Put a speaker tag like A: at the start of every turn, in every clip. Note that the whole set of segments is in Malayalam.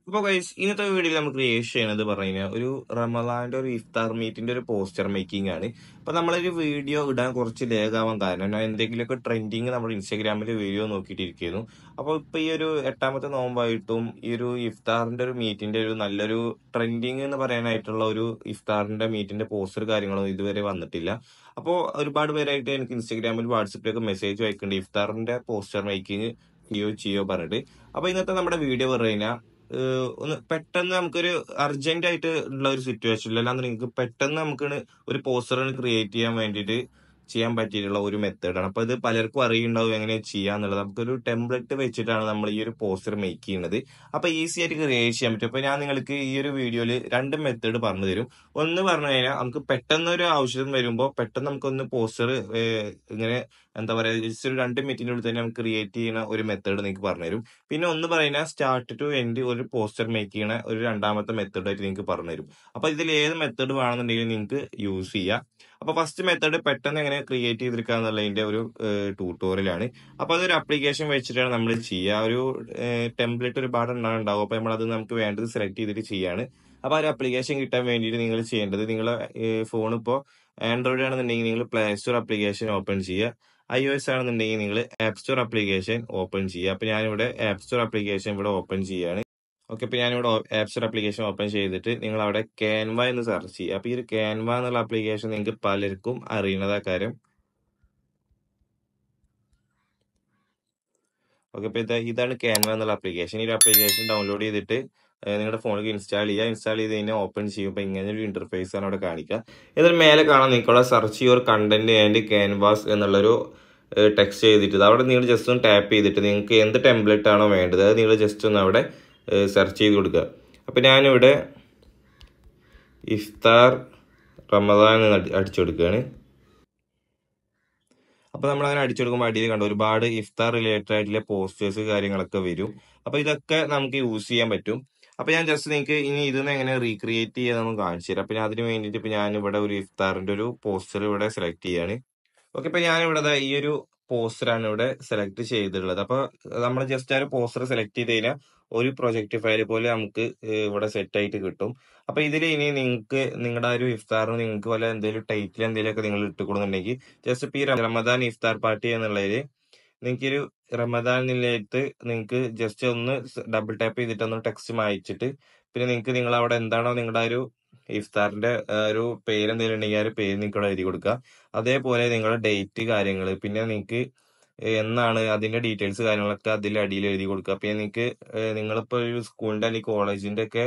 A: അപ്പൊ ഗൈസ് ഇന്നത്തെ വീഡിയോയിൽ നമുക്ക് ക്രിയേറ്റ് ചെയ്യണത് പറഞ്ഞു കഴിഞ്ഞാൽ ഒരു റമദാന്റെ ഒരു ഇഫ്താർ മീറ്റിന്റെ ഒരു പോസ്റ്റർ മേക്കിംഗ് ആണ്. അപ്പൊ നമ്മളൊരു വീഡിയോ ഇടാൻ കുറച്ച് ലേഖാവാൻ കാരണം ഞാൻ എന്തെങ്കിലുമൊക്കെ ട്രെൻഡിങ് നമ്മുടെ ഇൻസ്റ്റാഗ്രാമിൽ വീഡിയോ നോക്കിയിട്ടിരിക്കുന്നു. അപ്പൊ ഇപ്പൊ ഈ ഒരു 8ാമത്തെ നോമ്പായിട്ടും ഈ ഒരു ഇഫ്താറിന്റെ ഒരു മീറ്റിന്റെ ഒരു നല്ലൊരു ട്രെൻഡിങ് എന്ന് പറയാനായിട്ടുള്ള ഒരു ഇഫ്താറിന്റെ മീറ്റിന്റെ പോസ്റ്റർ കാര്യങ്ങളൊന്നും ഇതുവരെ വന്നിട്ടില്ല. അപ്പോൾ ഒരുപാട് പേരായിട്ട് എനിക്ക് ഇൻസ്റ്റാഗ്രാമിൽ വാട്സപ്പിലൊക്കെ മെസ്സേജ് അയക്കുന്നുണ്ട് ഇഫ്താറിന്റെ പോസ്റ്റർ മേക്കിംഗ് ചെയ്യോ പറഞ്ഞിട്ട്. അപ്പൊ ഇന്നത്തെ നമ്മുടെ വീഡിയോ പറഞ്ഞു കഴിഞ്ഞാൽ ഒന്ന് പെട്ടെന്ന് നമുക്കൊരു അർജന്റ് ആയിട്ട് ഉള്ള ഒരു സിറ്റുവേഷനിൽ അല്ലാതെ നിങ്ങൾക്ക് പെട്ടെന്ന് നമുക്ക് ഒരു പോസ്റ്റർ ക്രിയേറ്റ് ചെയ്യാൻ വേണ്ടിയിട്ട് ചെയ്യാൻ പറ്റിയിട്ടുള്ള ഒരു മെത്തേഡാണ്. അപ്പൊ ഇത് പലർക്കും അറിയുണ്ടാവും എങ്ങനെ ചെയ്യാന്നുള്ളത്. നമുക്കൊരു ടെംപ്ലേറ്റ് വെച്ചിട്ടാണ് നമ്മൾ ഈ ഒരു പോസ്റ്റർ മേക്ക് ചെയ്യുന്നത്. അപ്പൊ ഈസി ആയിട്ട് ക്രിയേറ്റ് ചെയ്യാൻ പറ്റും. അപ്പൊ ഞാൻ നിങ്ങൾക്ക് ഈ ഒരു വീഡിയോയിൽ രണ്ട് മെത്തേഡ് പറഞ്ഞു തരും. ഒന്ന് പറഞ്ഞു കഴിഞ്ഞാൽ നമുക്ക് പെട്ടെന്ന് ഒരു ആവശ്യം വരുമ്പോൾ പെട്ടെന്ന് നമുക്കൊന്ന് പോസ്റ്റർ ഇങ്ങനെ എന്താ പറയാ ജസ്റ്റ് ഒരു 2 മിനിറ്റിനുള്ളിൽ തന്നെ നമുക്ക് ക്രിയേറ്റ് ചെയ്യുന്ന ഒരു മെത്തേഡ് നിങ്ങൾക്ക് പറഞ്ഞുതരും. പിന്നെ ഒന്ന് പറയുന്നത് സ്റ്റാർട്ട് ടു എൻഡ് ഒരു പോസ്റ്റർ മേക്ക് ചെയ്യണ ഒരു രണ്ടാമത്തെ മെത്തേഡായിട്ട് നിങ്ങൾക്ക് പറഞ്ഞുതരും. അപ്പൊ ഇതിൽ ഏത് മെത്തേഡ് വേണമെന്നുണ്ടെങ്കിൽ നിങ്ങൾക്ക് യൂസ് ചെയ്യാം. അപ്പൊ ഫസ്റ്റ് മെത്തേഡ് പെട്ടെന്ന് എങ്ങനെ ക്രിയേറ്റ് ചെയ്തെടുക്കുക എന്നുള്ളതിന്റെ ഒരു ട്യൂട്ടോറിയലാണ്. അപ്പൊ അതൊരു ആപ്ലിക്കേഷൻ വെച്ചിട്ടാണ് നമ്മൾ ചെയ്യുക. ഒരു ടെംപ്ലേറ്റ് ഒരുപാട് എണ്ണം ഉണ്ടാവും. അപ്പൊ നമ്മളത് നമുക്ക് വേണ്ടത് സെലക്ട് ചെയ്തിട്ട് ചെയ്യാണ്. അപ്പൊ ആ ഒരു ആപ്ലിക്കേഷൻ കിട്ടാൻ വേണ്ടിയിട്ട് നിങ്ങൾ ചെയ്യേണ്ടത് നിങ്ങളെ ഫോൺ ഇപ്പോൾ ആൻഡ്രോയിഡ് ആണെന്നുണ്ടെങ്കിൽ നിങ്ങൾ പ്ലേ സ്റ്റോർ ആപ്ലിക്കേഷൻ ഓപ്പൺ ചെയ്യുക. iOS ആണെന്നുണ്ടെങ്കിൽ നിങ്ങൾ ആപ്പ് സ്റ്റോർ ആപ്ലിക്കേഷൻ ഓപ്പൺ ചെയ്യുക. അപ്പൊ ഞാനിവിടെ ആപ്പ് സ്റ്റോർ ആപ്ലിക്കേഷൻ ഇവിടെ ഓപ്പൺ ചെയ്യാണ്. ഓക്കെ, അപ്പൊ ഞാനിവിടെ ആപ്പ് സ്റ്റോർ ആപ്ലിക്കേഷൻ ഓപ്പൺ ചെയ്തിട്ട് നിങ്ങൾ അവിടെ ക്യാൻവ എന്ന് സെർച്ച് ചെയ്യുക. അപ്പൊ ഈ ഒരു ക്യാൻവ എന്നുള്ള ആപ്ലിക്കേഷൻ നിങ്ങൾക്ക് പലർക്കും അറിയുന്നതാ കാര്യം. ഓക്കെ, അപ്പൊ ഇതാണ് ക്യാൻവ എന്നുള്ള ആപ്ലിക്കേഷൻ. ഈ ഒരു ആപ്ലിക്കേഷൻ ഡൗൺലോഡ് ചെയ്തിട്ട് നിങ്ങളുടെ ഫോണിൽ ഇൻസ്റ്റാൾ ചെയ്യുക. ഇൻസ്റ്റാൾ ചെയ്ത് കഴിഞ്ഞാൽ ഓപ്പൺ ചെയ്യുമ്പോൾ ഇങ്ങനെ ഒരു ഇന്റർഫേസ് ആണ് അവിടെ കാണിക്കുക. ഇതിന് മേലെ കാണാൻ നിൽക്കുള്ള search your content and canvas എന്നുള്ളൊരു ടെക്സ്റ്റ് ചെയ്തിട്ട് അവിടെ നിങ്ങൾ ജസ്റ്റ് ഒന്ന് ടാപ്പ് ചെയ്തിട്ട് നിങ്ങൾക്ക് എന്ത് ടെംപ്ലേറ്റ് ആണോ വേണ്ടത് അത് നിങ്ങൾ ജസ്റ്റ് ഒന്ന് അവിടെ സെർച്ച് ചെയ്ത് കൊടുക്കുക. അപ്പം ഞാനിവിടെ ഇഫ്താർ റമദാൻ എന്ന് അടിച്ചു കൊടുക്കുകയാണ്. അപ്പൊ നമ്മൾ അങ്ങനെ അടിച്ചെടുക്കുമ്പോൾ അടിയിൽ കണ്ട ഒരുപാട് ഇഫ്താർ റിലേറ്റഡ് ആയിട്ടുള്ള പോസ്റ്റേഴ്സ് കാര്യങ്ങളൊക്കെ വരും. അപ്പൊ ഇതൊക്കെ നമുക്ക് യൂസ് ചെയ്യാൻ പറ്റും. അപ്പൊ ഞാൻ ജസ്റ്റ് നിങ്ങൾക്ക് ഇനി ഇതൊന്ന് എങ്ങനെ റീക്രിയേറ്റ് ചെയ്യാൻ കാണിച്ചു തരാം. അപ്പൊ അതിന് വേണ്ടിയിട്ട് ഇപ്പൊ ഞാൻ ഇവിടെ ഒരു ഇഫ്താറിന്റെ ഒരു പോസ്റ്റർ ഇവിടെ സെലക്ട് ചെയ്യാണ്. ഓക്കെ, ഇപ്പൊ ഞാൻ ഇവിടെ ഈ ഒരു പോസ്റ്ററാണ് ഇവിടെ സെലക്ട് ചെയ്തിട്ടുള്ളത്. അപ്പൊ നമ്മൾ ജസ്റ്റ് ആ ഒരു പോസ്റ്റർ സെലക്ട് ചെയ്ത് കഴിഞ്ഞാൽ ഒരു പ്രൊജക്ട് ഫയൽ പോലെ നമുക്ക് ഇവിടെ സെറ്റ് ആയിട്ട് കിട്ടും. അപ്പൊ ഇതിൽ ഇനി നിങ്ങൾക്ക് നിങ്ങളുടെ ആ ഒരു ഇഫ്താറിന് നിങ്ങൾക്ക് വല്ല എന്തെങ്കിലും ടൈറ്റിൽ എന്തെങ്കിലുമൊക്കെ നിങ്ങൾ ഇട്ട് കൊടുക്കുന്നുണ്ടെങ്കിൽ ജസ്റ്റ് ഇപ്പൊ ഈ റമദാൻ ഇഫ്താർ പാർട്ടി എന്നുള്ളതിൽ നിങ്ങൾക്ക് ഒരു റമദാൻ നിലയത്ത് നിങ്ങൾക്ക് ജസ്റ്റ് ഒന്ന് ഡബിൾ ടാപ്പ് ചെയ്തിട്ട് ഒന്ന് ടെക്സ്റ്റ് മായിച്ചിട്ട് പിന്നെ നിങ്ങൾക്ക് നിങ്ങൾ അവിടെ എന്താണോ നിങ്ങളുടെ ആ ഒരു ഇഫ്താറിന്റെ ഒരു പേര് എന്തെങ്കിലും ഉണ്ടെങ്കിൽ ആ ഒരു പേര് നിങ്ങൾക്ക് അവിടെ എഴുതി കൊടുക്കുക. അതേപോലെ നിങ്ങളുടെ ഡേറ്റ് കാര്യങ്ങൾ പിന്നെ നിങ്ങൾക്ക് എന്നാണ് അതിന്റെ ഡീറ്റെയിൽസ് കാര്യങ്ങളൊക്കെ അതിൽ അടിയിൽ എഴുതി കൊടുക്കുക. പിന്നെ നിങ്ങൾക്ക് നിങ്ങളിപ്പോ ഒരു സ്കൂളിന്റെ അല്ലെങ്കിൽ കോളേജിന്റെ ഒക്കെ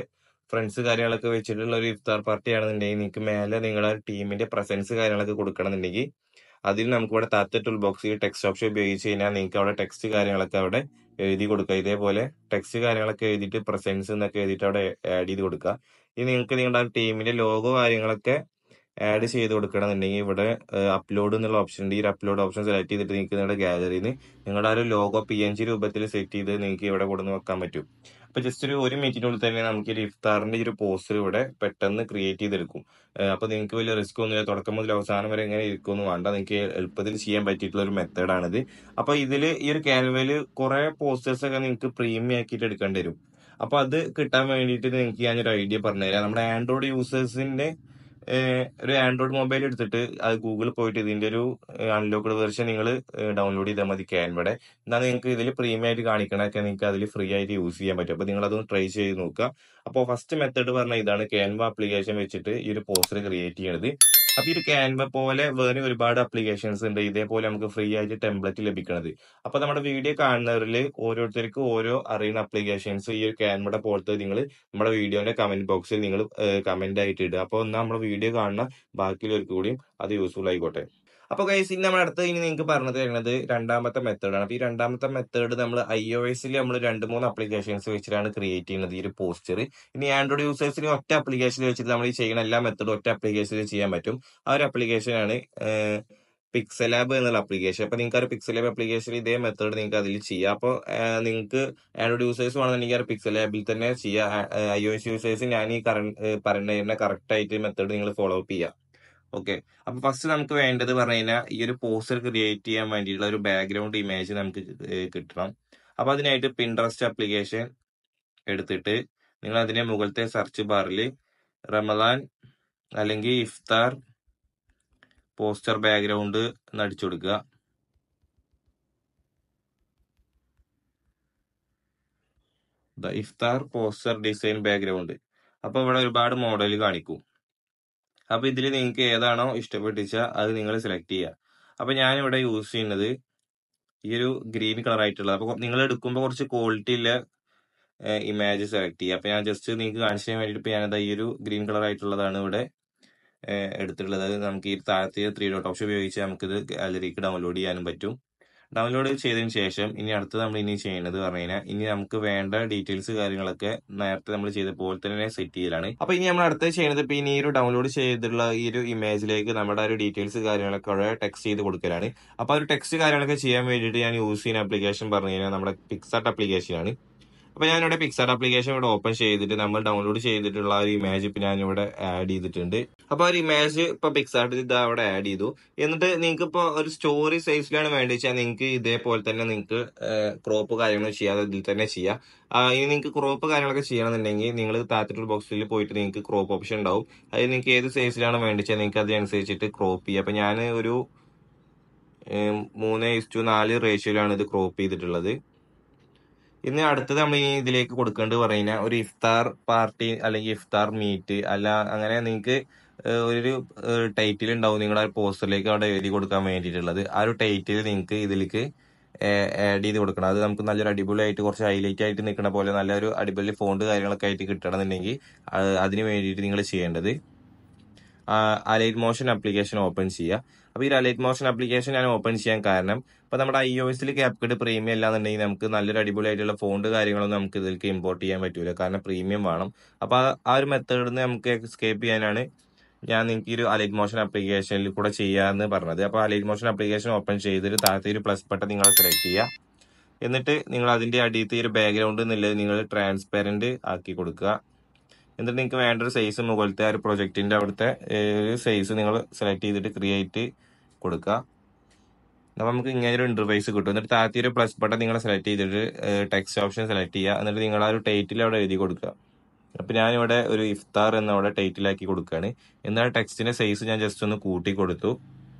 A: ഫ്രണ്ട്സ് കാര്യങ്ങളൊക്കെ വെച്ചിട്ടുള്ള ഒരു ഇഫ്താർ പാർട്ടി ആണെന്നുണ്ടെങ്കിൽ നിങ്ങൾക്ക് മേലെ നിങ്ങളുടെ ടീമിന്റെ പ്രസൻസ് കാര്യങ്ങളൊക്കെ കൊടുക്കണമെന്നുണ്ടെങ്കിൽ അതിൽ നമുക്ക് ഇവിടെ താഴത്തെ ടൂൾ ബോക്സിൽ ടെക്സ്റ്റ് ഓപ്ഷൻ ഉപയോഗിച്ച് കഴിഞ്ഞാൽ നിങ്ങൾക്ക് അവിടെ ടെക്സ്റ്റ് കാര്യങ്ങളൊക്കെ അവിടെ എഴുതി കൊടുക്കുക. ഇതേപോലെ ടെക്സ്റ്റ് കാര്യങ്ങളൊക്കെ എഴുതിയിട്ട് പ്രസൻസ് എന്നൊക്കെ എഴുതിയിട്ട് അവിടെ ആഡ് ചെയ്ത് കൊടുക്കുക. ഇനി നിങ്ങൾക്ക് നിങ്ങളുടെ ടീമിന്റെ ലോഗോ കാര്യങ്ങളൊക്കെ ആഡ് ചെയ്ത് കൊടുക്കണമെന്നുണ്ടെങ്കിൽ ഇവിടെ അപ്ലോഡ് എന്നുള്ള ഓപ്ഷൻ ഉണ്ട്. ഈ അപ്ലോഡ് ഓപ്ഷൻ സെലക്ട് ചെയ്തിട്ട് നിങ്ങൾക്ക് നിങ്ങളുടെ ഗാലറിയിൽ നിന്ന് നിങ്ങളുടെ ആ ഒരു ലോഗോ PNG രൂപത്തിൽ സെറ്റ് ചെയ്ത് നിങ്ങൾക്ക് ഇവിടെ കൊണ്ടുവന്ന് വെക്കാൻ പറ്റും. അപ്പൊ ജസ്റ്റ് ഒരു മിനിറ്റിനുള്ളിൽ തന്നെ നമുക്ക് ഒരു ഇഫ്താറിന്റെ ഒരു പോസ്റ്റർ ഇവിടെ പെട്ടെന്ന് ക്രിയേറ്റ് ചെയ്തെടുക്കും. അപ്പൊ നിങ്ങൾക്ക് വലിയ റിസ്ക് ഒന്നുമില്ല. തുടക്കം മുതൽ അവസാനം വരെ എങ്ങനെ ഇരിക്കുമെന്ന് വേണ്ട, നിങ്ങൾക്ക് എളുപ്പത്തിൽ ചെയ്യാൻ പറ്റിയിട്ടുള്ള ഒരു മെത്തേഡാണിത്. അപ്പൊ ഇതില് ഈ ഒരു ക്യാൻവയില് കുറെ പോസ്റ്റേഴ്സ് ഒക്കെ നിങ്ങൾക്ക് പ്രീമിയം ആക്കിയിട്ട് എടുക്കേണ്ടി വരും. അപ്പൊ അത് കിട്ടാൻ വേണ്ടിയിട്ട് നിങ്ങൾക്ക് ഞാനൊരു ഐഡിയ പറഞ്ഞുതരാം. നമ്മുടെ ആൻഡ്രോയിഡ് യൂസേഴ്സിന്റെ ഒരു ആൻഡ്രോയിഡ് മൊബൈൽ എടുത്തിട്ട് അത് ഗൂഗിളിൽ പോയിട്ട് ഇതിന്റെ ഒരു അൺലോക്ക്ഡ് വെർഷൻ നിങ്ങൾ ഡൗൺലോഡ് ചെയ്താൽ മതി ക്യാൻവയുടെ. എന്നാൽ നിങ്ങൾക്ക് ഇതിൽ പ്രീമിയം ആയിട്ട് കാണിക്കണൊക്കെ നിങ്ങൾക്ക് അതിൽ ഫ്രീ ആയിട്ട് യൂസ് ചെയ്യാൻ പറ്റും. അപ്പൊ നിങ്ങൾ അതൊന്ന് ട്രൈ ചെയ്ത് നോക്കുക. അപ്പോൾ ഫസ്റ്റ് മെത്തേഡ് പറഞ്ഞാൽ ഇതാണ് ക്യാൻവ ആപ്ലിക്കേഷൻ വെച്ചിട്ട് ഈ ഒരു പോസ്റ്റർ ക്രിയേറ്റ് ചെയ്യണത്. അപ്പൊ ഈ ഒരു ക്യാൻവ പോലെ വേറെ ഒരുപാട് ആപ്ലിക്കേഷൻസ് ഉണ്ട് ഇതേപോലെ നമുക്ക് ഫ്രീ ആയിട്ട് ടെംപ്ലേറ്റ് ലഭിക്കുന്നത്. അപ്പൊ നമ്മുടെ വീഡിയോ കാണുന്നവരിൽ ഓരോരുത്തർക്കും ഓരോ അറിയുന്ന ആപ്ലിക്കേഷൻസ് ഈ ഒരു ക്യാൻവയുടെ പോലത്തെ നിങ്ങൾ നമ്മുടെ വീഡിയോന്റെ കമന്റ് ബോക്സിൽ നിങ്ങൾ കമന്റ് ആയിട്ട് ഇടുക. അപ്പോൾ ഒന്ന് നമ്മുടെ വീഡിയോ കാണുന്ന ബാക്കിയുള്ളവർക്ക് കൂടിയും അത് യൂസ്ഫുൾ ആയിക്കോട്ടെ. അപ്പൊ ഗൈസ് ഇനി നമ്മുടെ അടുത്ത് ഇനി നിങ്ങൾക്ക് പറഞ്ഞു തരുന്നത് രണ്ടാമത്തെ മെത്തേഡാണ്. അപ്പൊ ഈ രണ്ടാമത്തെ മെത്തേഡ് നമ്മൾ iOS-ൽ നമ്മൾ 2-3 ആപ്ലിക്കേഷൻസ് വെച്ചിട്ടാണ് ക്രിയേറ്റ് ചെയ്യുന്നത് ഈ ഒരു പോസ്റ്റർ. ഇനി ആൻഡ്രോയിഡ് യൂസേഴ്സിന് ഒറ്റ ആപ്ലിക്കേഷൻ വെച്ചിട്ട് നമ്മൾ ഈ ചെയ്യുന്ന എല്ലാ മെത്തേഡും ഒറ്റ ആപ്ലിക്കേഷനിൽ ചെയ്യാൻ പറ്റും. ആ ഒരു ആപ്ലിക്കേഷനാണ് പിക്സൽ ലാബ് എന്നുള്ള ആപ്ലിക്കേഷൻ. അപ്പൊ നിങ്ങൾക്ക് ആ ഒരു പിക്സൽ ലാബ് ആപ്ലിക്കേഷൻ ഇതേ മെത്തേഡ് നിങ്ങൾക്ക് അതിൽ ചെയ്യാം. അപ്പോൾ നിങ്ങൾക്ക് ആൻഡ്രോയിഡ് യൂസേഴ്സ് വേണമെന്നുണ്ടെങ്കിൽ ആ ഒരു പിക്സൽ ലാബിൽ തന്നെ ചെയ്യാം. iOS യൂസേഴ്സ് ഞാൻ ഈ പറയുന്ന കറക്റ്റ് ആയിട്ട് മെത്തേഡ് നിങ്ങൾ ഫോളോ അപ്പ് ചെയ്യുക. ഓക്കെ, അപ്പൊ ഫസ്റ്റ് നമുക്ക് വേണ്ടത് പറഞ്ഞു കഴിഞ്ഞാൽ ഈ ഒരു പോസ്റ്റർ ക്രിയേറ്റ് ചെയ്യാൻ വേണ്ടിയിട്ടുള്ള ഒരു ബാക്ക്ഗ്രൗണ്ട് ഇമേജ് നമുക്ക് കിട്ടണം. അപ്പൊ അതിനായിട്ട് പിൻട്രസ്റ്റ് ആപ്ലിക്കേഷൻ എടുത്തിട്ട് നിങ്ങൾ അതിനെ മുകളിലത്തെ സെർച്ച് ബാറിൽ റമദാൻ അല്ലെങ്കിൽ ഇഫ്താർ പോസ്റ്റർ ബാക്ക്ഗ്രൗണ്ട് എന്ന് അടിച്ചു കൊടുക്കുക. ഇഫ്താർ പോസ്റ്റർ ഡിസൈൻ ബാക്ക്ഗ്രൗണ്ട്. അപ്പൊ ഇവിടെ ഒരുപാട് മോഡൽ കാണിക്കും. അപ്പൊ ഇതിൽ നിങ്ങൾക്ക് ഏതാണോ ഇഷ്ടപ്പെട്ടിച്ചാൽ അത് നിങ്ങൾ സെലക്ട് ചെയ്യുക. അപ്പൊ ഞാനിവിടെ യൂസ് ചെയ്യുന്നത് ഈ ഒരു ഗ്രീൻ കളർ ആയിട്ടുള്ളത്. അപ്പൊ നിങ്ങൾ എടുക്കുമ്പോൾ കുറച്ച് ക്വാളിറ്റി ഉള്ള ഇമേജ് സെലക്ട് ചെയ്യുക. അപ്പൊ ഞാൻ ജസ്റ്റ് നിങ്ങൾക്ക് കാണിച്ചു തരാൻ വേണ്ടിയിട്ട് ഞാനത് ഈ ഒരു ഗ്രീൻ കളർ ആയിട്ടുള്ളതാണ് ഇവിടെ എടുത്തിട്ടുള്ളത്. അത് നമുക്ക് ഈ താഴത്തെ 3 ഡോട്ട് ഓപ്ഷൻ ഉപയോഗിച്ച് നമുക്കിത് ഗാലറിക്ക് ഡൗൺലോഡ് ചെയ്യാനും പറ്റും. ഡൗൺലോഡ് ചെയ്തതിന് ശേഷം ഇനി അടുത്ത് നമ്മൾ ഇനി ചെയ്യേണ്ടത് പറഞ്ഞു കഴിഞ്ഞാൽ ഇനി നമുക്ക് വേണ്ട ഡീറ്റെയിൽസ് കാര്യങ്ങളൊക്കെ നേരത്തെ നമ്മൾ ചെയ്ത പോലെ തന്നെ സെറ്റ് ചെയ്യലാണ്. അപ്പൊ ഇനി നമ്മൾ അടുത്ത് ചെയ്യുന്നത് ഇപ്പൊ ഇനി ഈ ഒരു ഡൗൺലോഡ് ചെയ്തിട്ടുള്ള ഈ ഒരു ഇമേജിലേക്ക് നമ്മുടെ ഒരു ഡീറ്റെയിൽസ് കാര്യങ്ങളൊക്കെ അവിടെ ടെക്സ്റ്റ് ചെയ്ത് കൊടുക്കലാണ്. അപ്പൊ ആ ഒരു ടെക്സ്റ്റ് കാര്യങ്ങളൊക്കെ ചെയ്യാൻ വേണ്ടിയിട്ട് ഞാൻ യൂസ് ചെയ്യുന്ന ആപ്ലിക്കേഷൻ പറഞ്ഞു കഴിഞ്ഞാൽ നമ്മുടെ പിക്സാർട്ട് ആപ്ലിക്കേഷനാണ്. അപ്പൊ ഞാനിവിടെ പിക്സാർട്ട് ആപ്ലിക്കേഷൻ ഇവിടെ ഓപ്പൺ ചെയ്തിട്ട് നമ്മൾ ഡൗൺലോഡ് ചെയ്തിട്ടുള്ള ഒരു ഇമേജ് ഇപ്പൊ ഞാനിവിടെ ആഡ് ചെയ്തിട്ടുണ്ട്. അപ്പൊ ഒരു ഇമേജ് ഇപ്പൊ പിക്സാർട്ടിൽ ഇത് അവിടെ ആഡ് ചെയ്തു. എന്നിട്ട് നിങ്ങൾക്ക് ഇപ്പൊ ഒരു സ്റ്റോറി സൈസിലാണ് വേണ്ടി വെച്ചാൽ നിങ്ങൾക്ക് ഇതേപോലെ തന്നെ നിങ്ങൾക്ക് ക്രോപ്പ് കാര്യങ്ങൾ ചെയ്യാതെ ഇതിൽ തന്നെ ചെയ്യാം. ഇനി നിങ്ങൾക്ക് ക്രോപ്പ് കാര്യങ്ങളൊക്കെ ചെയ്യണമെന്നുണ്ടെങ്കിൽ നിങ്ങൾ താഴത്തെ ബോക്സിൽ പോയിട്ട് നിങ്ങൾക്ക് ക്രോപ്പ് ഓപ്ഷൻ ഉണ്ടാവും. അത് നിങ്ങൾക്ക് ഏത് സൈസിലാണ് വേണ്ടി വെച്ചാൽ നിങ്ങൾക്ക് അതിനനുസരിച്ചിട്ട് ക്രോപ്പ് ചെയ്യാം. അപ്പൊ ഞാൻ ഒരു 3:4 റേഷ്യോയിലാണ് ഇത് ക്രോപ്പ് ചെയ്തിട്ടുള്ളത്. ഇനി അടുത്തത് നമ്മൾ ഇനി ഇതിലേക്ക് കൊടുക്കേണ്ടത് പറഞ്ഞാൽ ഒരു ഇഫ്താർ പാർട്ടി അല്ലെങ്കിൽ ഇഫ്താർ മീറ്റ് അല്ല അങ്ങനെ നിങ്ങൾക്ക് ഒരു ടൈറ്റിൽ ഉണ്ടാവും നിങ്ങളുടെ പോസ്റ്ററിലേക്ക് അവിടെ എഴുതി കൊടുക്കാൻ വേണ്ടിയിട്ടുള്ളത്. ആ ഒരു ടൈറ്റിൽ നിങ്ങൾക്ക് ഇതിലേക്ക് ആഡ് ചെയ്ത് കൊടുക്കണം. അത് നമുക്ക് നല്ലൊരു അടിപൊളിയായിട്ട് കുറച്ച് ഹൈലൈറ്റ് ആയിട്ട് നിൽക്കുന്ന പോലെ നല്ലൊരു അടിപൊളി ഫോണ്ട് കാര്യങ്ങളൊക്കെ ആയിട്ട് കിട്ടണമെന്നുണ്ടെങ്കിൽ അതിന് വേണ്ടിയിട്ട് നിങ്ങൾ ചെയ്യേണ്ടത് അലൈറ്റ് മോഷൻ ആപ്ലിക്കേഷൻ ഓപ്പൺ ചെയ്യുക. അപ്പൊ ഈ അലൈറ്റ് മോഷൻ ആപ്ലിക്കേഷൻ ഞാൻ ഓപ്പൺ ചെയ്യാൻ കാരണം ഇപ്പൊ നമ്മുടെ iOS-ൽ CapCut പ്രീമിയം അല്ലാന്നുണ്ടെങ്കിൽ നമുക്ക് നല്ലൊരു അടിപൊളിയായിട്ടുള്ള ഫോണ്ട് കാര്യങ്ങളൊന്നും നമുക്ക് ഇതിലേക്ക് ഇമ്പോർട്ട് ചെയ്യാൻ പറ്റൂല, കാരണം പ്രീമിയം വേണം. അപ്പൊ ആ ഒരു മെത്തേഡിൽ നിന്ന് നമുക്ക് എസ്കേപ്പ് ചെയ്യാനാണ് ഞാൻ നിങ്ങൾക്ക് ഈ ഒരു അലൈറ്റ് മോഷൻ ആപ്ലിക്കേഷനിൽ കൂടെ ചെയ്യാന്ന് പറഞ്ഞത്. അപ്പൊ അലൈറ്റ് മോഷൻ ആപ്ലിക്കേഷൻ ഓപ്പൺ ചെയ്തിട്ട് താഴത്തെ ഒരു പ്ലസ് ബട്ടൺ നിങ്ങൾ സെലക്ട് ചെയ്യുക. എന്നിട്ട് നിങ്ങൾ അതിന്റെ അടിയത്തെ ഒരു ബാക്ക്ഗ്രൗണ്ട് എന്നുള്ളത് നിങ്ങൾ ട്രാൻസ്പെറന്റ് ആക്കി കൊടുക്കുക. എന്നിട്ട് നിങ്ങൾക്ക് വേണ്ട ഒരു സൈസ് മുകളിലത്തെ ആ ഒരു പ്രൊജക്ടിന്റെ അവിടുത്തെ സൈസ് നിങ്ങൾ സെലക്ട് ചെയ്തിട്ട് ക്രിയേറ്റ് കൊടുക്കുക. അപ്പൊ നമുക്ക് ഇങ്ങനെ ഒരു ഇന്റർഫേസ് കിട്ടും. എന്നിട്ട് താഴത്തെ ഒരു പ്ലസ് ബട്ടൺ നിങ്ങൾ സെലക്ട് ചെയ്തിട്ട് ടെക്സ്റ്റ് ഓപ്ഷൻ സെലക്ട് ചെയ്യുക. എന്നിട്ട് നിങ്ങൾ ആ ഒരു ടൈറ്റിൽ അവിടെ എഴുതി കൊടുക്കുക. അപ്പൊ ഞാനിവിടെ ഒരു ഇഫ്താർ എന്ന അവിടെ ടൈറ്റിലാക്കി കൊടുക്കുകയാണ്. എന്നാൽ ടെക്സ്റ്റിന്റെ സൈസ് ഞാൻ ജസ്റ്റ് ഒന്ന് കൂട്ടി കൊടുത്തു.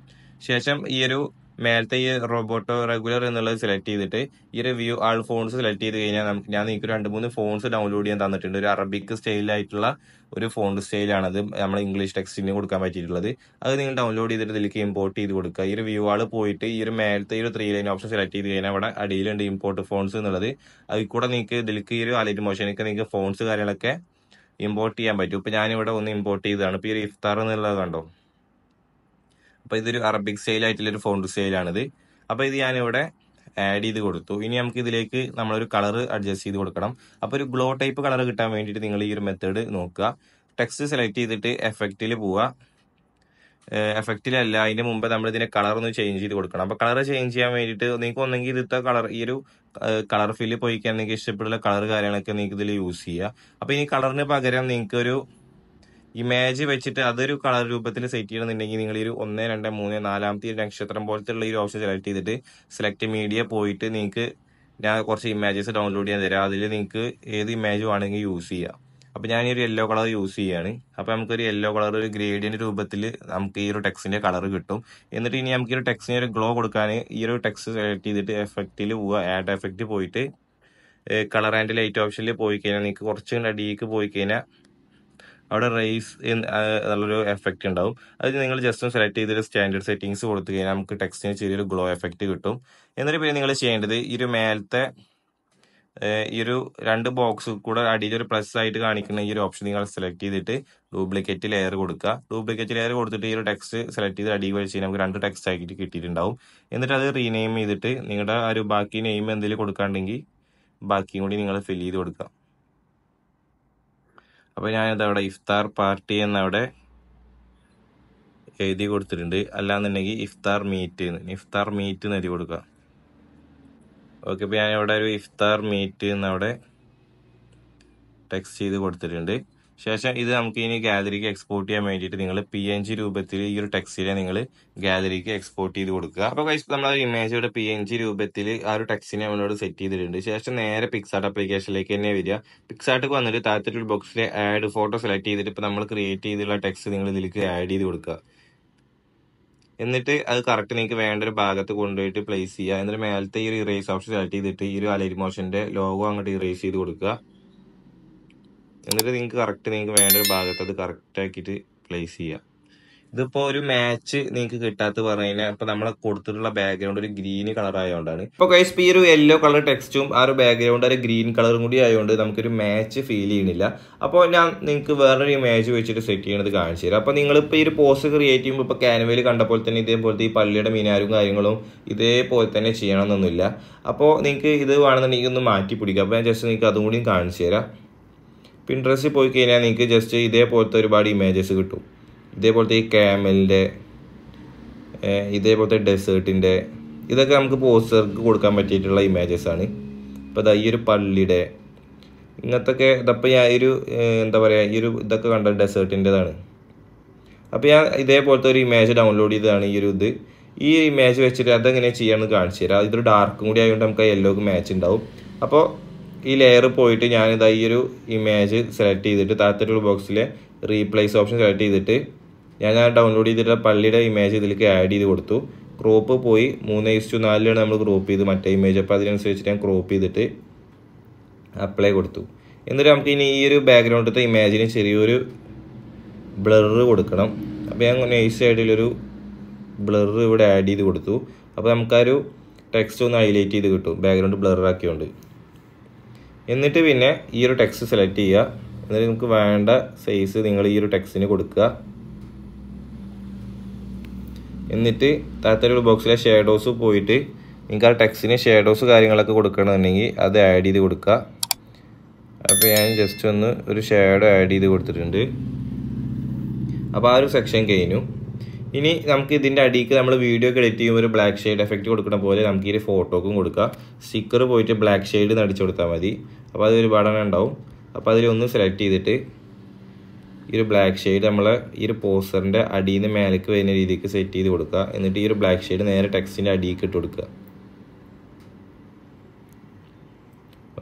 A: ശേഷം ഈ ഒരു മേലത്തെ ഈ റോബോട്ടോ റെഗുലർ എന്നുള്ളത് സെലക്ട് ചെയ്തിട്ട് ഈ ഒരു വ്യൂ ആൾ ഫോൺസ് സെലക്ട് ചെയ്ത് കഴിഞ്ഞാൽ ഞാൻ നിങ്ങൾക്ക് 2-3 ഫോൺസ് ഡൗൺലോഡ് ചെയ്യാൻ തന്നിട്ടുണ്ട്. ഒരു അറബിക് സ്റ്റൈലായിട്ടുള്ള ഒരു ഫോണ്ട് സ്റ്റൈലാണത് നമ്മൾ ഇംഗ്ലീഷ് ടെക്സ്റ്റിന് കൊടുക്കാൻ പറ്റിയിട്ടുള്ളത്. അത് നിങ്ങൾ ഡൗൺലോഡ് ചെയ്തിട്ട് ഇതിലേക്ക് ഇമ്പോർട്ട് ചെയ്ത് കൊടുക്കുക. ഈ ഒരു വ്യൂ ആൾ പോയിട്ട് ഈ ഒരു മേലത്തെ ഈ ഒരു 3 ലൈൻ ഓപ്ഷൻ സെലക്ട് ചെയ്ത് കഴിഞ്ഞാൽ അവിടെ അടിയിലുണ്ട് ഇമ്പോർട്ട് ഫോൺസ് എന്നുള്ളത്. അതിൽ കൂടെ നിങ്ങൾക്ക് ഇതിലേക്ക് ഈ ഒരു അലൈറ്റ് മോഷനിലേക്ക് നിങ്ങൾക്ക് ഫോൺസ് കാര്യങ്ങളൊക്കെ ഇമ്പോർട്ട് ചെയ്യാൻ പറ്റും. ഇപ്പൊ ഞാനിവിടെ ഒന്ന് ഇമ്പോർട്ട് ചെയ്തതാണ്. ഇപ്പൊ ഈ ഒരു ഇഫ്താർ എന്നുള്ളത് കണ്ടോ. അപ്പൊ ഇതൊരു അറബിക് സ്റ്റൈൽ ആയിട്ടുള്ള ഒരു ഫോണ്ട് സ്റ്റൈലാണിത്. അപ്പൊ ഇത് ഞാനിവിടെ ആഡ് ചെയ്ത് കൊടുത്തു. ഇനി നമുക്ക് ഇതിലേക്ക് നമ്മളൊരു കളർ അഡ്ജസ്റ്റ് ചെയ്ത് കൊടുക്കണം. അപ്പൊ ഒരു ഗ്ലോ ടൈപ്പ് കളർ കിട്ടാൻ വേണ്ടിയിട്ട് നിങ്ങൾ ഈ ഒരു മെത്തേഡ് നോക്കുക. ടെക്സ്റ്റ് സെലക്ട് ചെയ്തിട്ട് എഫക്റ്റിൽ പോവുക. എഫക്റ്റിലല്ല, അതിന്റെ മുമ്പ് നമ്മൾ ഇതിന്റെ കളർ ഒന്ന് ചേഞ്ച് ചെയ്ത് കൊടുക്കണം. അപ്പൊ കളർ ചേഞ്ച് ചെയ്യാൻ വേണ്ടിയിട്ട് നിങ്ങൾക്ക് ഒന്നെങ്കിൽ ഇതിലത്തെ കളർ ഈ ഒരു കളർ ഫില്ല് പോയിക്കാൻ നിങ്ങൾക്ക് ഇഷ്ടപ്പെടുന്ന കളർ കാര്യങ്ങളൊക്കെ നിങ്ങൾക്ക് ഇതിൽ യൂസ് ചെയ്യുക. അപ്പൊ ഈ കളറിന് പകരം നിങ്ങൾക്ക് ഒരു ഇമേജ് വെച്ചിട്ട് അതൊരു കളർ രൂപത്തിൽ സെറ്റ് ചെയ്യണമെന്നുണ്ടെങ്കിൽ നിങ്ങൾ ഈ ഒരു 1, 2, 3, 4ാമത്തെ നക്ഷത്രം പോലത്തെ ഉള്ള ഈ ഒരു ഓപ്ഷൻ സെലക്ട് ചെയ്തിട്ട് സെലക്ട് മീഡിയ പോയിട്ട് നിങ്ങൾക്ക് ഞാൻ കുറച്ച് ഇമേജസ് ഡൗൺലോഡ് ചെയ്യാൻ തരാം. അതിൽ നിങ്ങൾക്ക് ഏത് ഇമേജ് വേണമെങ്കിൽ യൂസ് ചെയ്യാം. അപ്പൊ ഞാൻ ഈ ഒരു യെല്ലോ കളർ യൂസ് ചെയ്യാണ്. അപ്പൊ നമുക്കൊരു യെല്ലോ കളർ ഒരു ഗ്രേഡിയന്റ് രൂപത്തിൽ നമുക്ക് ഈ ഒരു ടെക്സ്റ്റിന്റെ കളർ കിട്ടും. എന്നിട്ട് ഇനി നമുക്ക് ഈ ഒരു ടെക്സ്റ്റിന് ഒരു ഗ്ലോ കൊടുക്കാൻ ഈ ഒരു ടെക്സ്റ്റ് സെലക്ട് ചെയ്തിട്ട് എഫക്റ്റിൽ പോവുക. ആഡ് എഫക്റ്റ് പോയിട്ട് കളർ ആൻഡ് ലൈറ്റ് ഓപ്ഷനിൽ പോയി കഴിഞ്ഞാൽ നിങ്ങൾക്ക് കുറച്ച് അടിയിലേക്ക് പോയി കഴിഞ്ഞാൽ അവിടെ റേസ് എന്നുള്ളൊരു എഫക്റ്റ് ഉണ്ടാവും. അത് നിങ്ങൾ ജസ്റ്റ് സെലക്ട് ചെയ്തിട്ട് സ്റ്റാൻഡേർഡ് സെറ്റിംഗ്സ് കൊടുത്തു കഴിഞ്ഞാൽ നമുക്ക് ടെക്സ്റ്റിന് ചെറിയൊരു ഗ്ലോ എഫക്റ്റ് കിട്ടും. എന്നിട്ട് പിന്നെ നിങ്ങൾ ചെയ്യേണ്ടത് ഈ ഒരു മേലത്തെ ഈ ഒരു 2 ബോക്സ് കൂടെ അടിയിൽ ഒരു പ്ലസ് ആയിട്ട് കാണിക്കുന്ന ഈ ഒരു ഓപ്ഷൻ നിങ്ങൾ സെലക്ട് ചെയ്തിട്ട് ഡ്യൂപ്ലിക്കേറ്റ് ലെയർ കൊടുക്കുക. ഡ്യൂപ്ലിക്കേറ്റ് ലെയർ കൊടുത്തിട്ട് ഈ ഒരു ടെക്സ്റ്റ് സെലക്ട് ചെയ്ത് അടിയിൽ വെച്ച് നമുക്ക് 2 ടെക്സ്റ്റ് ആക്കിയിട്ട് കിട്ടിയിട്ടുണ്ടാവും. എന്നിട്ട് അത് റീനെയിം ചെയ്തിട്ട് നിങ്ങളുടെ ആ ഒരു ബാക്കി നെയിം എന്തെങ്കിലും കൊടുക്കാണ്ടെങ്കിൽ ബാക്കിയും കൂടി നിങ്ങൾ ഫിൽ ചെയ്ത് കൊടുക്കുക. അപ്പൊ ഞാനിത് അവിടെ ഇഫ്താർ പാർട്ടി എന്നവിടെ എഴുതി കൊടുത്തിട്ടുണ്ട്. അല്ലാന്നുണ്ടെങ്കിൽ ഇഫ്താർ മീറ്റ് എന്ന് എഴുതി കൊടുക്കുക. ഓക്കെ, ഇപ്പൊ ഞാൻ ഇവിടെ ഒരു ഇഫ്താർ മീറ്റ് എന്നവിടെ ടെക്സ്റ്റ് ചെയ്ത് കൊടുത്തിട്ടുണ്ട്. ശേഷം ഇത് നമുക്ക് ഇനി ഗാലറിക്ക് എക്സ്പോർട്ട് ചെയ്യാൻ വേണ്ടിയിട്ട് നിങ്ങൾ PNG രൂപത്തിൽ ഈ ഒരു ടെക്സ്റ്റിനെ നിങ്ങൾ ഗാലറിക്ക് എക്സ്പോർട്ട് ചെയ്ത് കൊടുക്കുക. അപ്പോൾ നമ്മൾ ഇമേജ് ഇവിടെ PNG രൂപത്തിൽ ആ ഒരു ടെക്സ്റ്റിനെ നമ്മളോട് സെറ്റ് ചെയ്തിട്ടുണ്ട്. ശേഷം നേരെ പിക്സാർട്ട് ആപ്ലിക്കേഷനിലേക്ക് തന്നെ വരിക. പിക്സാർട്ടിക്ക് വന്നിട്ട് താഴത്തെ ബോക്സിലെ ആഡ് ഫോട്ടോ സെലക്ട് ചെയ്തിട്ട് ഇപ്പോൾ നമ്മൾ ക്രിയേറ്റ് ചെയ്തിട്ടുള്ള ടെക്സ്റ്റ് നിങ്ങൾ ഇതിലേക്ക് ആഡ് ചെയ്ത് കൊടുക്കുക. എന്നിട്ട് അത് കറക്റ്റ് നിങ്ങൾക്ക് വേണ്ട ഒരു ഭാഗത്ത് കൊണ്ടുപോയിട്ട് പ്ലേസ് ചെയ്യുക. എന്നിട്ട് മേലത്തെ ഈ ഒരു ഇറേസ് ഓപ്ഷൻ സെലക്ട് ചെയ്തിട്ട് ഈ ഒരു അലൈൻ മോഷന്റെ ലോഗോ അങ്ങോട്ട് ഇറേസ് ചെയ്ത് കൊടുക്കുക. എന്നിട്ട് നിങ്ങൾക്ക് വേണ്ട ഒരു ഭാഗത്ത് അത് കറക്റ്റ് ആക്കിയിട്ട് പ്ലേസ് ചെയ്യുക. ഇതിപ്പോ ഒരു മാച്ച് നിങ്ങൾക്ക് കിട്ടാത്ത പറഞ്ഞു കഴിഞ്ഞാൽ ഇപ്പൊ നമ്മളെ കൊടുത്തിട്ടുള്ള ബാക്ക്ഗ്രൗണ്ട് ഒരു ഗ്രീൻ കളർ ആയതുകൊണ്ടാണ്. ഇപ്പൊ ഗൈസ് ഈ ഒരു യെല്ലോ കളർ ടെക്സ്റ്റും ആ ഒരു ബാക്ക്ഗ്രൗണ്ട് ഒരു ഗ്രീൻ കളറും കൂടി ആയതുകൊണ്ട് നമുക്കൊരു മാച്ച് ഫീൽ ചെയ്യുന്നില്ല. അപ്പോൾ ഞാൻ നിങ്ങൾക്ക് വേറൊരു ഇമേജ് വെച്ചിട്ട് സെറ്റ് ചെയ്യണത് കാണിച്ചു തരാം. അപ്പോൾ നിങ്ങളിപ്പോൾ ഈ ഒരു പോസ്റ്റ് ക്രിയേറ്റ് ചെയ്യുമ്പോൾ ഇപ്പോൾ ക്യാൻവയിൽ കണ്ടപ്പോൾ തന്നെ ഇതേപോലത്തെ ഈ പള്ളിയുടെ മിനാരും കാര്യങ്ങളും ഇതേപോലെ തന്നെ ചെയ്യണമെന്നൊന്നുമില്ല. അപ്പോൾ നിങ്ങൾക്ക് ഇത് വേണമെന്നുണ്ടെങ്കിൽ ഒന്ന് മാറ്റി പിടിക്കുക. അപ്പോൾ ഞാൻ ജസ്റ്റ് നിങ്ങൾക്ക് അതും കൂടി കാണിച്ചു തരാം. പിൻട്രസ്റ്റിൽ പോയി കഴിഞ്ഞാൽ നിങ്ങൾക്ക് ജസ്റ്റ് ഇതേപോലത്തെ ഒരുപാട് ഇമേജസ് കിട്ടും. ഇതേപോലത്തെ ഈ ക്യാമലിൻ്റെ, ഇതേപോലത്തെ ഡെസേർട്ടിൻ്റെ, ഇതൊക്കെ നമുക്ക് പോസ്റ്റർക്ക് കൊടുക്കാൻ പറ്റിയിട്ടുള്ള ഇമേജസ് ആണ്. ഇപ്പോൾ ഈ ഒരു പള്ളിയുടെ ഇങ്ങനത്തൊക്കെ ഇതപ്പോൾ ഞാൻ ഒരു എന്താ പറയുക ഈ ഒരു ഇതൊക്കെ കണ്ട ഡെസേർട്ടിൻ്റെതാണ്. അപ്പോൾ ഞാൻ ഇതേപോലത്തെ ഒരു ഇമേജ് ഡൗൺലോഡ് ചെയ്തതാണ് ഈ ഇമേജ് വെച്ചിട്ട് അതെങ്ങനെ ചെയ്യാമെന്ന് കാണിച്ചു തരാം. ഇതൊരു ഡാർക്കും കൂടി ആയതുകൊണ്ട് നമുക്ക് യെല്ലോക്ക് മാച്ച് ഉണ്ടാവും. അപ്പോൾ ഈ ലെയർ പോയിട്ട് ഞാനിതാ ഈ ഒരു ഇമേജ് സെലക്ട് ചെയ്തിട്ട് താഴത്തെ ബോക്സിലെ റീപ്ലേസ് ഓപ്ഷൻ സെലക്ട് ചെയ്തിട്ട് ഞാൻ ഡൗൺലോഡ് ചെയ്തിട്ട് പള്ളിയുടെ ഇമേജ് ഇതിലേക്ക് ആഡ് ചെയ്ത് കൊടുത്തു. ക്രോപ്പ് പോയി 3:4 നമ്മൾ ക്രോപ്പ് ചെയ്ത് മറ്റേ ഇമേജ്. അപ്പോൾ അതിനനുസരിച്ച് ഞാൻ ക്രോപ്പ് ചെയ്തിട്ട് അപ്ലൈ കൊടുത്തു. എന്നിട്ട് നമുക്ക് ഇനി ഈ ഒരു ബാക്ക്ഗ്രൗണ്ടിലത്തെ ഇമേജിന് ചെറിയൊരു ബ്ലർ കൊടുക്കണം. അപ്പോൾ ഞാൻ നൈസ് സൈഡിലൊരു ബ്ലർ ഇവിടെ ആഡ് ചെയ്ത് കൊടുത്തു. അപ്പോൾ നമുക്കൊരു ടെക്സ്റ്റ് ഒന്ന് ഹൈലൈറ്റ് ചെയ്ത് കിട്ടും ബാക്ക്ഗ്രൗണ്ട് ബ്ലറാക്കിയോണ്ട്. എന്നിട്ട് പിന്നെ ഈ ഒരു ടെക്സ്റ്റ് സെലക്ട് ചെയ്യുക. എന്നിട്ട് നിങ്ങൾക്ക് വേണ്ട സൈസ് നിങ്ങൾ ഈ ഒരു ടെക്സ്റ്റിന് കൊടുക്കുക. എന്നിട്ട് താഴത്തെ ബോക്സിലെ ഷേഡോസ് പോയിട്ട് നിങ്ങൾക്ക് ആ ടെക്സ്റ്റിന് ഷേഡോസ് കാര്യങ്ങളൊക്കെ കൊടുക്കണമെന്നുണ്ടെങ്കിൽ അത് ആഡ് ചെയ്ത് കൊടുക്കുക. അപ്പോൾ ഞാൻ ജസ്റ്റ് ഒന്ന് ഒരു ഷേഡോ ആഡ് ചെയ്ത് കൊടുത്തിട്ടുണ്ട്. അപ്പോൾ ആ ഒരു സെക്ഷൻ കഴിഞ്ഞു. ഇനി നമുക്ക് ഇതിൻ്റെ അടിക്ക് നമ്മൾ വീഡിയോ ഒക്കെ എഡിറ്റ് ചെയ്യുമ്പോൾ ഒരു ബ്ലാക്ക് ഷെയ്ഡ് എഫക്റ്റ് കൊടുക്കുന്ന പോലെ നമുക്ക് ഈ ഫോട്ടോക്കും കൊടുക്കാം. സ്റ്റിക്കർ പോയിട്ട് ബ്ലാക്ക് ഷെയ്ഡ് അടിച്ചു കൊടുത്താൽ മതി. അപ്പോൾ അത് ഒരുപാട് ഉണ്ടാവും. അപ്പോൾ അതിലൊന്ന് സെലക്ട് ചെയ്തിട്ട് ഈ ഒരു ബ്ലാക്ക് ഷെയ്ഡ് നമ്മളെ ഈ ഒരു പോസ്റ്ററിൻ്റെ അടിയിൽ നിന്ന് മേലേക്ക് വരുന്ന രീതിക്ക് സെറ്റ് ചെയ്ത് കൊടുക്കുക. എന്നിട്ട് ഈ ഒരു ബ്ലാക്ക് ഷെയ്ഡ് നേരെ ടെക്സ്റ്റിൻ്റെ അടിയിലേക്ക് ഇട്ട് കൊടുക്കുക.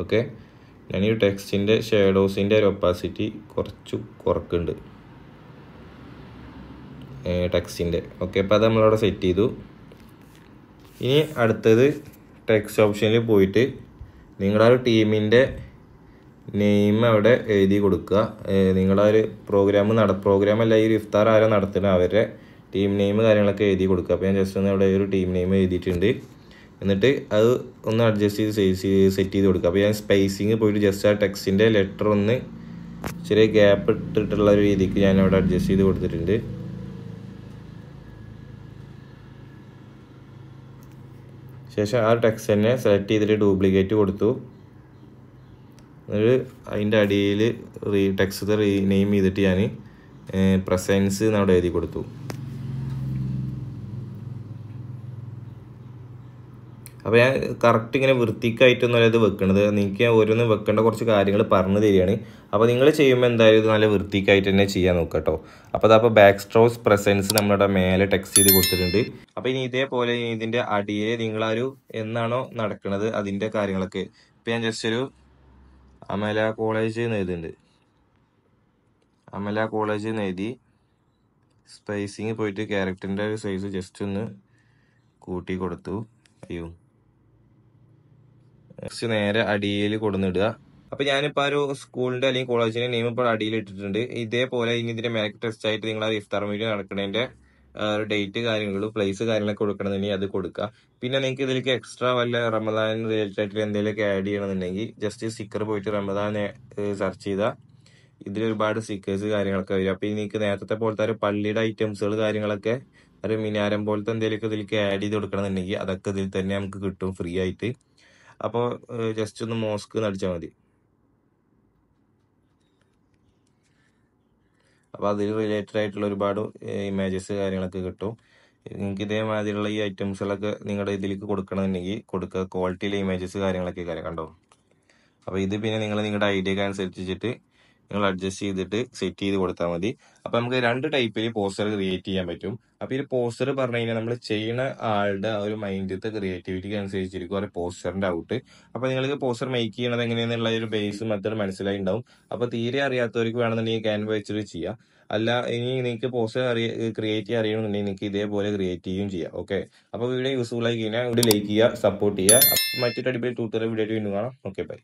A: ഓക്കെ, ഞാൻ ഈ ടെക്സ്റ്റിൻ്റെ ഷേഡോസിൻ്റെ ഒരു ഒപ്പാസിറ്റി കുറച്ച് കുറക്കുന്നുണ്ട് ടെക്സ്റ്റിൻ്റെ. ഓക്കെ, അപ്പോൾ അത് നമ്മളവിടെ സെറ്റ് ചെയ്തു. ഇനി അടുത്തത് ടെക്സ്റ്റ് ഓപ്ഷനിൽ പോയിട്ട് നിങ്ങളുടെ ഒരു ടീമിൻ്റെ നെയിം അവിടെ എഴുതി കൊടുക്കുക. നിങ്ങളെ ഒരു പ്രോഗ്രാമല്ല ഈ ഒരു ഇഫ്താർ ആരോ നടത്തുന്നത് അവരുടെ ടീം നെയിം കാര്യങ്ങളൊക്കെ എഴുതി കൊടുക്കുക. അപ്പോൾ ഞാൻ ജസ്റ്റ് ഒന്ന് അവിടെ ഒരു ടീം നെയിം എഴുതിയിട്ടുണ്ട്. എന്നിട്ട് അത് ഒന്ന് അഡ്ജസ്റ്റ് ചെയ്ത് സെറ്റ് ചെയ്ത് കൊടുക്കുക. അപ്പോൾ ഞാൻ സ്പേസിങ് പോയിട്ട് ജസ്റ്റ് ആ ടെക്സ്റ്റിൻ്റെ ലെറ്റർ ഒന്ന് ചെറിയ ഗ്യാപ്പ് ഇട്ടിട്ടുള്ള ഒരു രീതിക്ക് ഞാൻ അവിടെ അഡ്ജസ്റ്റ് ചെയ്ത് കൊടുത്തിട്ടുണ്ട്. ശേഷം ആ ടെക്സ്റ്റ് തന്നെ സെലക്ട് ചെയ്തിട്ട് ഡ്യൂപ്ലിക്കേറ്റ് കൊടുത്തു. എന്നിട്ട് അതിൻ്റെ അടിയിൽ ടെക്സ്റ്റ് നെയിം ചെയ്തിട്ട് ഞാൻ പ്രസൻസ് എന്നവിടെ എഴുതി കൊടുത്തു. അപ്പോൾ ഞാൻ കറക്റ്റ് ഇങ്ങനെ വൃത്തിക്കായിട്ടൊന്നുമല്ല ഇത് വെക്കണത്. നിങ്ങൾക്ക് ഓരോന്ന് വെക്കേണ്ട കുറച്ച് കാര്യങ്ങൾ പറഞ്ഞു തരികയാണ്. അപ്പോൾ നിങ്ങൾ ചെയ്യുമ്പോൾ എന്തായാലും ഇത് നല്ല വൃത്തിക്കായിട്ട് തന്നെ ചെയ്യാൻ നോക്കുക കേട്ടോ. അപ്പോൾ അതപ്പോൾ ബാക്ക് സ്ട്രോക്സ് പ്രസൻസ് നമ്മളുടെ മേലെ ടെക്സ്റ്റ് ചെയ്ത് കൊടുത്തിട്ടുണ്ട്. അപ്പോൾ ഇനി ഇതേപോലെ ഇതിൻ്റെ അടിയിൽ നിങ്ങളൊരു എന്നാണോ നടക്കുന്നത് അതിൻ്റെ കാര്യങ്ങളൊക്കെ ഇപ്പോൾ ഞാൻ ജസ്റ്റ് ഒരു അമല കോളേജ് എന്ന് എഴുതുന്നുണ്ട്. അമല കോളേജ് എന്ന് എഴുതി സ്പേസിങ് പോയിട്ട് ക്യാരക്ടറിൻ്റെ ഒരു സൈസ് ജസ്റ്റ് ഒന്ന് കൂട്ടി കൊടുത്തു. അയ്യോ, നെക്സ്റ്റ് നേരെ അടിയിൽ കൊടുന്നിടുക. അപ്പോൾ ഞാനിപ്പോൾ ആ ഒരു സ്കൂളിൻ്റെ അല്ലെങ്കിൽ കോളേജിൻ്റെ നെയിം ഇപ്പോൾ അടിയിൽ ഇട്ടിട്ടുണ്ട്. ഇതേപോലെ ഇനി ഇതിൻ്റെ മേക്ക് ടെസ്റ്റ് ആയിട്ട് നിങ്ങൾ ആ ഇഫ്താർ മീറ്റിംഗ് നടക്കുന്നതിൻ്റെ ഡേറ്റ് കാര്യങ്ങളും പ്ലേസ് കാര്യങ്ങളൊക്കെ കൊടുക്കണമെന്നുണ്ടെങ്കിൽ അത് കൊടുക്കുക. പിന്നെ നിങ്ങൾക്ക് ഇതിലേക്ക് എക്സ്ട്രാ വല്ല റമദാൻ റിലേറ്റഡ് ആയിട്ട് എന്തെങ്കിലുമൊക്കെ ആഡ് ചെയ്യണമെന്നുണ്ടെങ്കിൽ ജസ്റ്റ് സ്റ്റിക്കർ പോയിട്ട് റമദാൻ സെർച്ച് ചെയ്താൽ ഇതിലൊരുപാട് സ്റ്റിക്കേഴ്സ് കാര്യങ്ങളൊക്കെ വരും. അപ്പോൾ നിങ്ങൾക്ക് നേരത്തെ പോലത്തെ ഒരു പള്ളിയുടെ ഐറ്റംസുകൾ കാര്യങ്ങളൊക്കെ ഒരു മിനാരം പോലത്തെ എന്തെങ്കിലുമൊക്കെ ഇതിലേക്ക് ആഡ് ചെയ്ത് കൊടുക്കണമെന്നുണ്ടെങ്കിൽ അതൊക്കെ ഇതിൽ തന്നെ നമുക്ക് കിട്ടും ഫ്രീ ആയിട്ട്. അപ്പോൾ ജസ്റ്റ് ഒന്ന് മോസ്ക് നടിച്ചാൽ മതി. അപ്പോൾ അതിൽ റിലേറ്റഡ് ആയിട്ടുള്ള ഒരുപാട് ഇമേജസ് കാര്യങ്ങളൊക്കെ കിട്ടും. നിങ്ങൾക്ക് ഇതേമാതിരിയുള്ള ഈ ഐറ്റംസുകളൊക്കെ നിങ്ങളുടെ ഇതിലേക്ക് കൊടുക്കണമെന്നുണ്ടെങ്കിൽ കൊടുക്കുക. ക്വാളിറ്റിയിലെ ഇമേജസ് കാര്യങ്ങളൊക്കെ കണ്ടോ. അപ്പോൾ ഇത് പിന്നെ നിങ്ങളുടെ ഐഡിയക്ക് അനുസരിച്ചിട്ട് നിങ്ങൾ അഡ്ജസ്റ്റ് ചെയ്തിട്ട് സെറ്റ് ചെയ്ത് കൊടുത്താൽ മതി. അപ്പൊ നമുക്ക് 2 ടൈപ്പിൽ പോസ്റ്റർ ക്രിയേറ്റ് ചെയ്യാൻ പറ്റും. അപ്പൊ ഈ പോസ്റ്റർ പറഞ്ഞു കഴിഞ്ഞാൽ നമ്മൾ ചെയ്യുന്ന ആളുടെ ആ ഒരു മൈൻഡത്തെ ക്രിയേറ്റിവിറ്റിക്ക് അനുസരിച്ചിരിക്കും ഒരു പോസ്റ്ററിന്റെ ഔട്ട്. അപ്പൊ നിങ്ങൾക്ക് പോസ്റ്റർ മേക്ക് ചെയ്യണത് എങ്ങനെയാന്നുള്ള ഒരു ബേസ് മെത്തേഡ് മനസ്സിലായി ഉണ്ടാവും. അപ്പൊ തീരെ അറിയാത്തവർക്ക് വേണമെന്നുണ്ടെങ്കിൽ ക്യാൻവ വെച്ചിട്ട് ചെയ്യാം. അല്ല ഇനി നിങ്ങൾക്ക് പോസ്റ്റർ ക്രിയേറ്റ് ചെയ്യാൻ അറിയണമെന്നുണ്ടെങ്കിൽ നിങ്ങൾക്ക് ഇതേപോലെ ക്രിയേറ്റ് ചെയ്യുകയും ചെയ്യാം. ഓക്കെ, അപ്പൊ വീഡിയോ യൂസ്ഫുൾ ആയി കഴിഞ്ഞാൽ വീഡിയോ ലൈക്ക് ചെയ്യുക, സപ്പോർട്ട് ചെയ്യുക. മറ്റൊരു അടിപൊളി ട്യൂട്ടോറിയൽ വീഡിയോ ആയിട്ട് വീണ്ടും കാണാം. Okay, by.